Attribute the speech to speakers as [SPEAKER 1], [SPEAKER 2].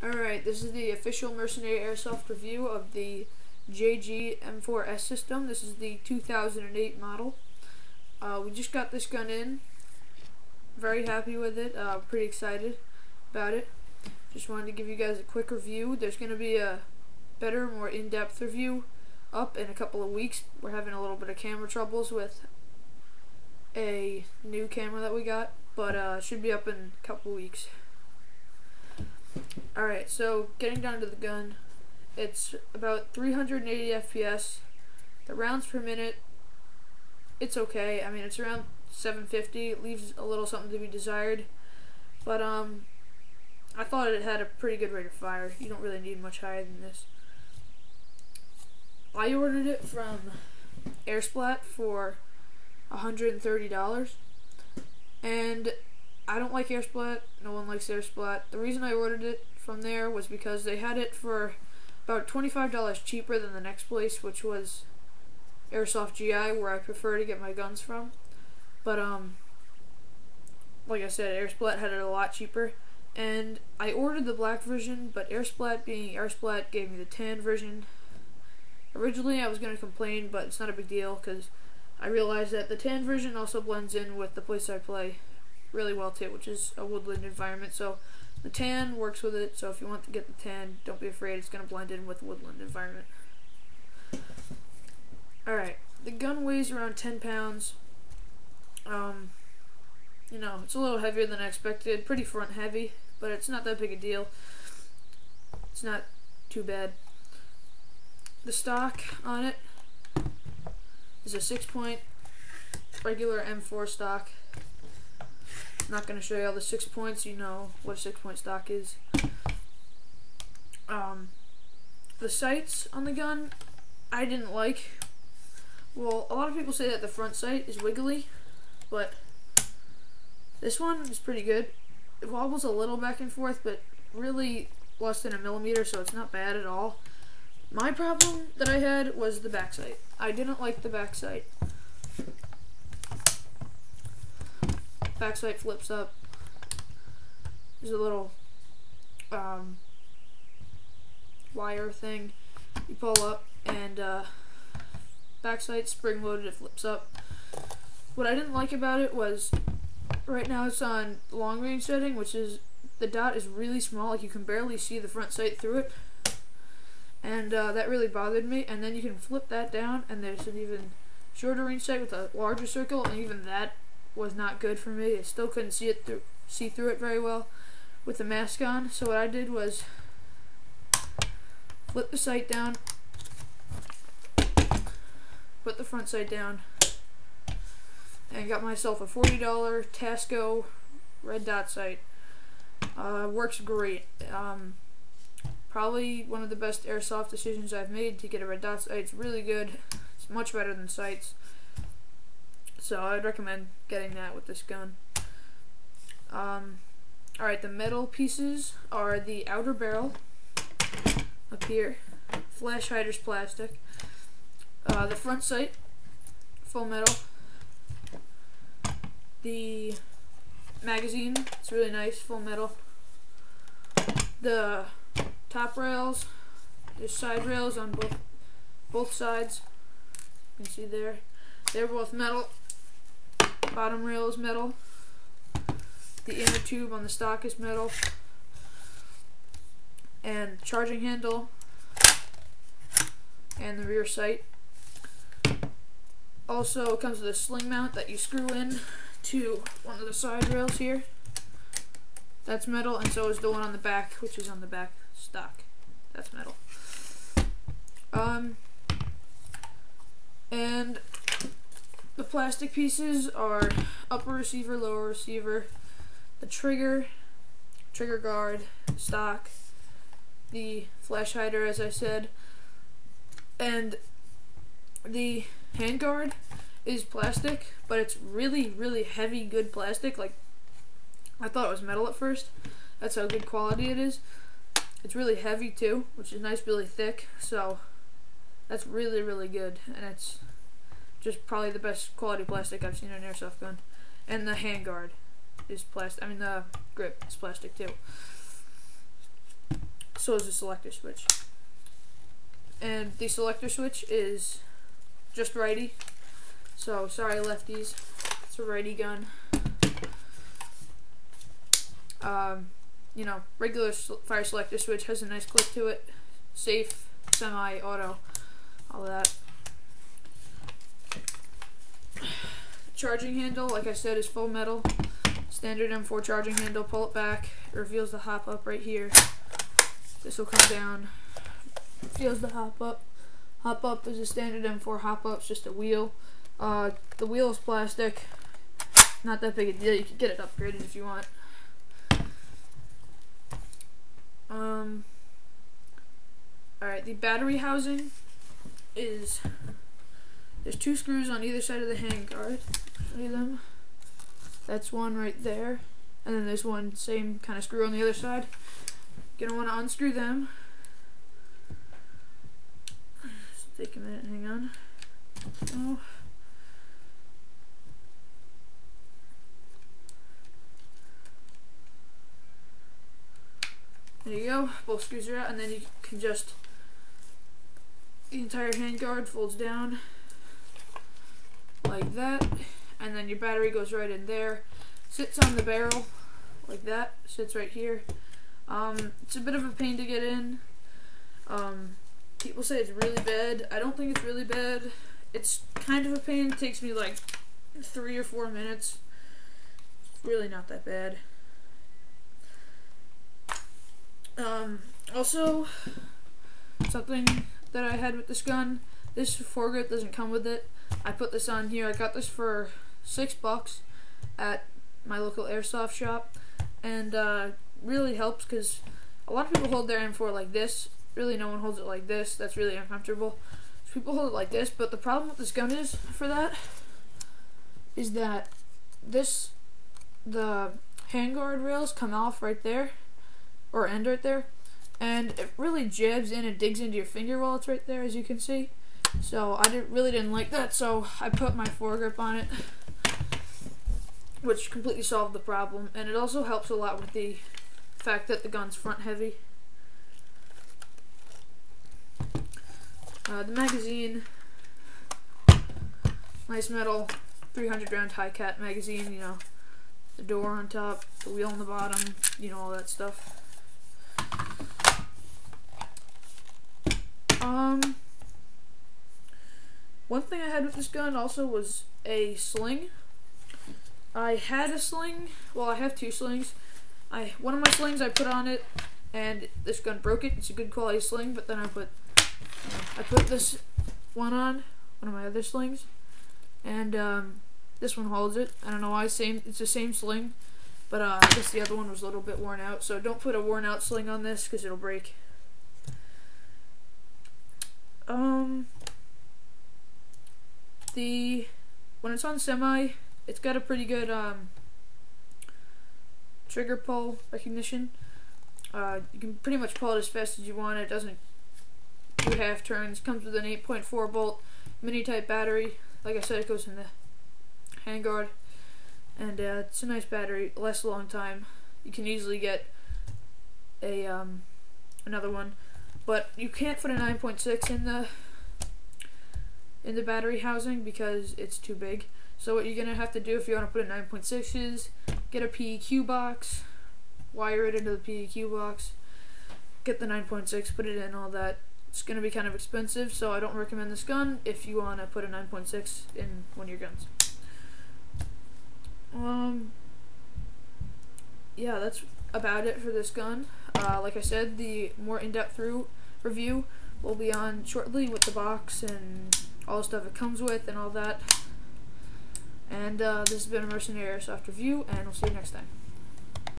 [SPEAKER 1] Alright, this is the official Mercenary Airsoft review of the JG M4S system. This is the 2008 model. We just got this gun in. Very happy with it. Pretty excited about it. Just wanted to give you guys a quick review. There's going to be a better, more in-depth review up in a couple of weeks. We're having a little bit of camera troubles with a new camera that we got, but it should be up in a couple weeks. Alright, so getting down to the gun, it's about 380 FPS. The rounds per minute, it's okay. I mean, it's around 750. It leaves a little something to be desired, but I thought it had a pretty good rate of fire. You don't really need much higher than this. I ordered it from Airsplat for $130, and I don't like Airsplat. No one likes Airsplat. The reason I ordered it from there was because they had it for about $25 cheaper than the next place, which was Airsoft GI, where I prefer to get my guns from. But like I said, Airsplat had it a lot cheaper, and I ordered the black version, but Airsplat being Airsplat gave me the tan version. Originally I was going to complain, but it's not a big deal because I realized that the tan version also blends in with the place I play really well too, which is a woodland environment. So the tan works with it, so if you want to get the tan, don't be afraid, it's going to blend in with the woodland environment. Alright, the gun weighs around 10 pounds. You know, it's a little heavier than I expected, pretty front heavy, but it's not that big a deal. It's not too bad. The stock on it is a 6-point regular M4 stock. I'm not going to show you all the 6 points. You know what a 6-point stock is. The sights on the gun, I didn't like. Well, a lot of people say that the front sight is wiggly, but this one is pretty good. It wobbles a little back and forth, but really less than a millimeter, so it's not bad at all. My problem that I had was the back sight. I didn't like the back sight. Back sight flips up. There's a little wire thing you pull up, and back sight spring loaded, it flips up. What I didn't like about it was right now it's on long range setting, which is the dot is really small, like you can barely see the front sight through it, and that really bothered me. And then you can flip that down and there's an even shorter range sight with a larger circle, and even that was not good for me. I still couldn't see through it very well with the mask on. So what I did was flip the sight down, put the front sight down, and got myself a $40 Tasco red dot sight. Works great. Probably one of the best airsoft decisions I've made to get a red dot sight. It's really good. It's much better than sights. So I'd recommend getting that with this gun. Alright, the metal pieces are the outer barrel up here. Flash hider's plastic. The front sight, full metal. The magazine, it's really nice, full metal. The top rails, there's side rails on both sides. You can see there. They're both metal. Bottom rail is metal. The inner tube on the stock is metal. And charging handle and the rear sight. Also, it comes with a sling mount that you screw in to one of the side rails here. That's metal, and so is the one on the back, which is on the back stock. That's metal. And the plastic pieces are upper receiver, lower receiver, the trigger guard, stock, the flash hider, as I said, and the handguard is plastic, but it's really, really heavy, good plastic. Like, I thought it was metal at first. That's how good quality it is. It's really heavy too, which is nice, really thick, so that's really, really good, and it's just probably the best quality plastic I've seen in an airsoft gun. And the handguard is plastic. I mean, the grip is plastic too. so is the selector switch. And the selector switch is just righty. So sorry lefties, it's a righty gun. You know, regular fire selector switch has a nice click to it. Safe, semi-auto, all that. Charging handle, like I said, is full metal. Standard M4 charging handle. Pull it back. It reveals the hop up right here. This will come down. Reveals the hop up. Hop up is a standard M4 hop up. It's just a wheel. The wheel is plastic. Not that big a deal. You can get it upgraded if you want. Alright, the battery housing is, there's 2 screws on either side of the handguard. Show you them. That's one right there. And then there's one same kind of screw on the other side. You're gonna want to unscrew them. Just take a minute, hang on. Oh. There you go, both screws are out, and then you can just, the entire handguard folds down like that, and then your battery goes right in there, sits on the barrel like that, sits right here. It's a bit of a pain to get in. People say it's really bad. I don't think it's really bad. It's kind of a pain. It takes me like 3 or 4 minutes. It's really not that bad. Also, something that I had with this gun, this foregrip doesn't come with it. I put this on here. I got this for $6 at my local airsoft shop, and really helps because a lot of people hold their M4 like this. Really, no one holds it like this. That's really uncomfortable. So people hold it like this, but the problem with this gun is, for that, is that the handguard rails come off right there, or end right there, and it really jabs in and digs into your finger while it's right there, as you can see. So I really didn't like that, so I put my foregrip on it, which completely solved the problem. And it also helps a lot with the fact that the gun's front heavy. The magazine, nice metal 300 round high cat magazine, you know, the door on top, the wheel on the bottom, you know, all that stuff. One thing I had with this gun also was a sling. I had a sling, well, I have 2 slings. One of my slings I put on it, and this gun broke it. It's a good quality sling, but then I put this one on, one of my other slings, and this one holds it. I don't know why, it's the same sling, but I guess the other one was a little bit worn out, so don't put a worn out sling on this because it'll break. When it's on semi, it's got a pretty good trigger pull recognition. You can pretty much pull it as fast as you want. It doesn't do half turns. Comes with an 8.4 volt mini type battery. Like I said, it goes in the handguard, and it's a nice battery. It lasts a long time. You can easily get a another one, but you can't put a 9.6 in the battery housing because it's too big. So what you're gonna have to do if you want to put a 9.6 is get a PEQ box, wire it into the PEQ box, get the 9.6, put it in, all that. It's gonna be kind of expensive, so I don't recommend this gun if you want to put a 9.6 in one of your guns. Yeah, that's about it for this gun. Like I said, the more in-depth review will be on shortly with the box and all the stuff it comes with and all that. And this has been a Mercenary Airsoft review, and we'll see you next time.